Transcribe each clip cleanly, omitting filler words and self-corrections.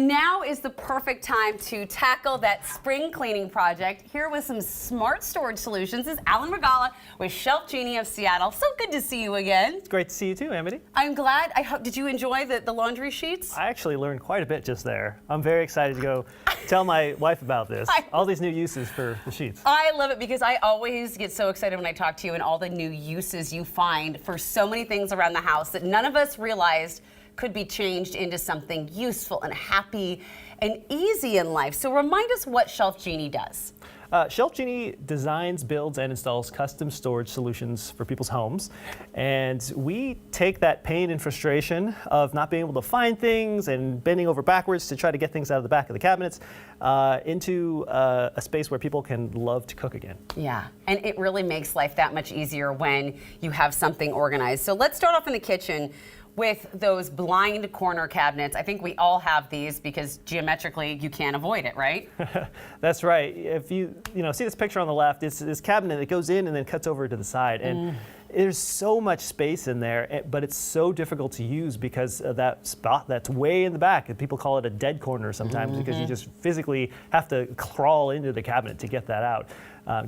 Now is the perfect time to tackle that spring cleaning project. Here with some smart storage solutions is Alan Regala with ShelfGenie of Seattle. So good to see you again. It's great to see you too, Amity. I'm glad. Did you enjoy the laundry sheets? I actually learned quite a bit just there. I'm very excited to go tell my wife about this. All these new uses for the sheets. I love it because I always get so excited when I talk to you and all the new uses you find for so many things around the house that none of us realized could be changed into something useful and happy and easy in life. So remind us what ShelfGenie does. ShelfGenie designs, builds, and installs custom storage solutions for people's homes. And we take that pain and frustration of not being able to find things and bending over backwards to try to get things out of the back of the cabinets into a space where people can love to cook again. Yeah, and it really makes life that much easier when you have something organized. So let's start off in the kitchen with those blind corner cabinets. I think we all have these because geometrically you can't avoid it, right? That's right. If you see this picture on the left, it's this cabinet that goes in and then cuts over to the side. And there's so much space in there, but it's so difficult to use because of that spot that's way in the back. And people call it a dead corner sometimes because you just physically have to crawl into the cabinet to get that out,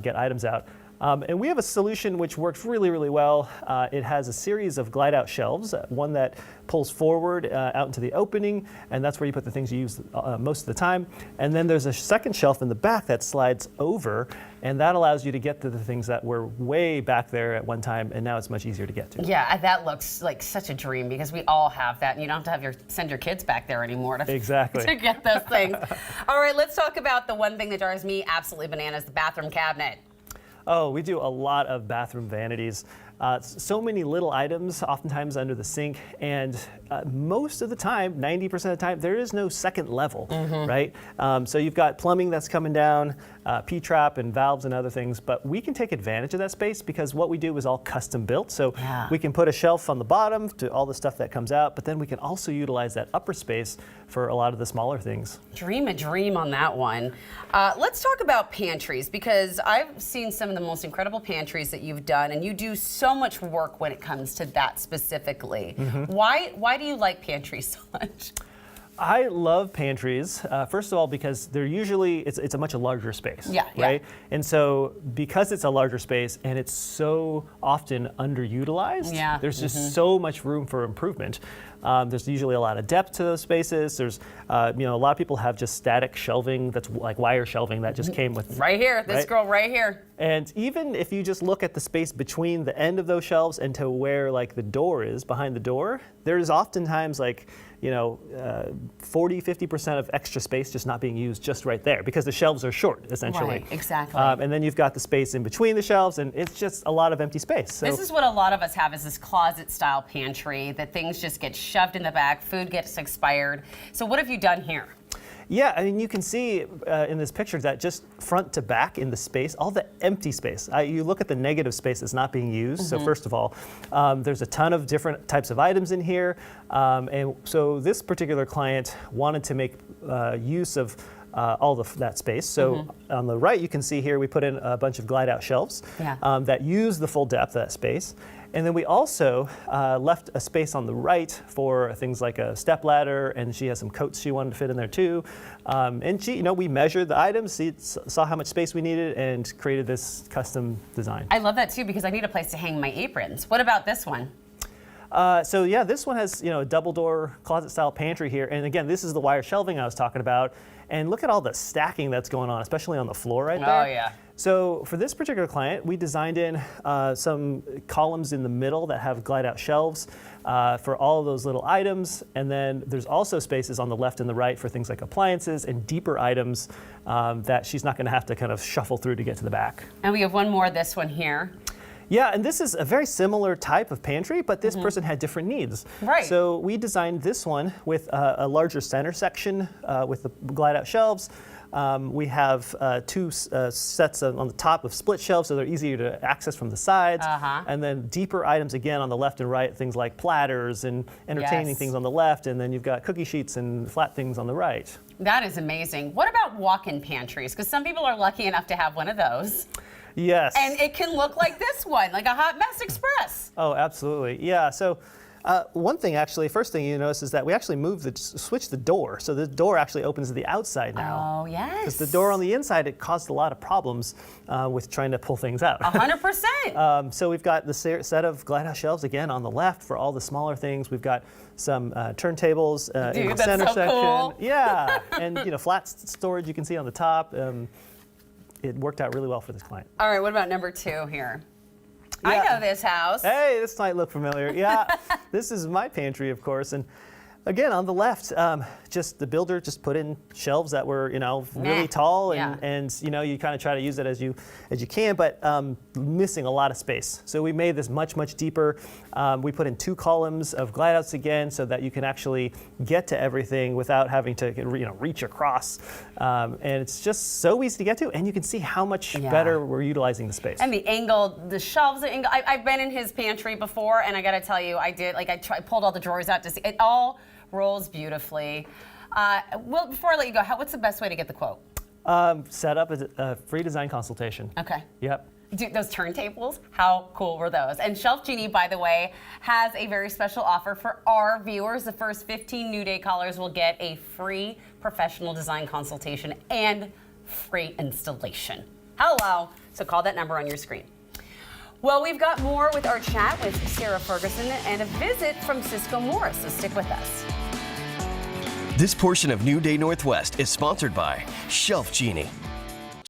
get items out. And we have a solution which works really, really well. It has a series of glide-out shelves, one that pulls forward out into the opening, and that's where you put the things you use most of the time. And then there's a second shelf in the back that slides over, and that allows you to get to the things that were way back there at one time, and now it's much easier to get to. Yeah, that looks like such a dream because we all have that, and you don't have to send your kids back there anymore to get those things. All right, let's talk about the one thing that drives me absolutely bananas, the bathroom cabinet. Oh, we do a lot of bathroom vanities. So many little items, oftentimes under the sink, and most of the time, 90% of the time, there is no second level, right? So you've got plumbing that's coming down, P-trap and valves and other things, but we can take advantage of that space because what we do is all custom built. So we can put a shelf on the bottom to all the stuff that comes out, but then we can also utilize that upper space for a lot of the smaller things. Dream a dream on that one. Let's talk about pantries because I've seen some of the most incredible pantries that you've done, and you do so much work when it comes to that specifically. Why do you like pantries so much? I love pantries, first of all, because they're usually, it's a much larger space, right? Yeah. And so because it's a larger space and it's so often underutilized, there's just so much room for improvement. There's usually a lot of depth to those spaces. There's, a lot of people have just static shelving that's like wire shelving that just came with. Right here, this girl right here. And even if you just look at the space between the end of those shelves and to where like the door is, behind the door, there's oftentimes like, 40–50% of extra space just not being used just right there because the shelves are short, essentially. Right, exactly. And then you've got the space in between the shelves, and it's just a lot of empty space. So this is what a lot of us have, is this closet-style pantry that things just get shoved in the back, food gets expired. So what have you done here? Yeah, I mean, you can see in this picture that just front to back in the space, all the empty space. You look at the negative space that's not being used. So first of all, there's a ton of different types of items in here. And so this particular client wanted to make use of all that space. So on the right, you can see here we put in a bunch of glide-out shelves that use the full depth of that space. And then we also left a space on the right for things like a step ladder, and she has some coats she wanted to fit in there too. And she, we measured the items, saw how much space we needed, and created this custom design. I love that too because I need a place to hang my aprons. What about this one? So yeah, this one has a double door closet style pantry here, and again, this is the wire shelving I was talking about. And look at all the stacking that's going on, especially on the floor right there. Oh yeah. So for this particular client, we designed in some columns in the middle that have glide-out shelves for all of those little items. And then there's also spaces on the left and the right for things like appliances and deeper items that she's not going to have to kind of shuffle through to get to the back. And we have one more, this one here. Yeah, and this is a very similar type of pantry, but this person had different needs. Right. So we designed this one with a larger center section with the glide-out shelves. We have two sets on the top of split shelves, so they're easier to access from the sides. And then deeper items again on the left and right, things like platters and entertaining things on the left, and then you've got cookie sheets and flat things on the right. That is amazing. What about walk-in pantries? Because some people are lucky enough to have one of those. Yes. And it can look like this one, like a Hot Mess Express. Oh, absolutely. Yeah. So One thing, actually, first thing you notice is that we actually switched the door. So the door actually opens to the outside now. Oh, yes. Because the door on the inside, it caused a lot of problems with trying to pull things out. 100%. So we've got the set of Glidehouse shelves, again, on the left for all the smaller things. We've got some turntables in the that's center so section. cool. Yeah, and flat storage you can see on the top. It worked out really well for this client. All right, what about number 2 here? Yeah. I know this house. Hey, this might look familiar. Yeah, this is my pantry, of course. And again, on the left, the builder just put in shelves that were, really tall, and you kind of try to use it as you can, but missing a lot of space. So we made this much deeper. We put in 2 columns of Glideouts again, so that you can actually get to everything without having to, reach across. And it's just so easy to get to, and you can see how much better we're utilizing the space. And the angle, the shelves are angled. I've been in his pantry before, and I got to tell you, I pulled all the drawers out to see it all rolls beautifully. Well, before I let you go, what's the best way to get the quote? Set up a free design consultation. Okay. Yep. Dude, those turntables, how cool were those? And ShelfGenie, by the way, has a very special offer for our viewers. The first 15 New Day callers will get a free professional design consultation and free installation. Hello. So call that number on your screen. Well, we've got more with our chat with Sarah Ferguson and a visit from Cisco Morris, so stick with us. This portion of New Day Northwest is sponsored by ShelfGenie.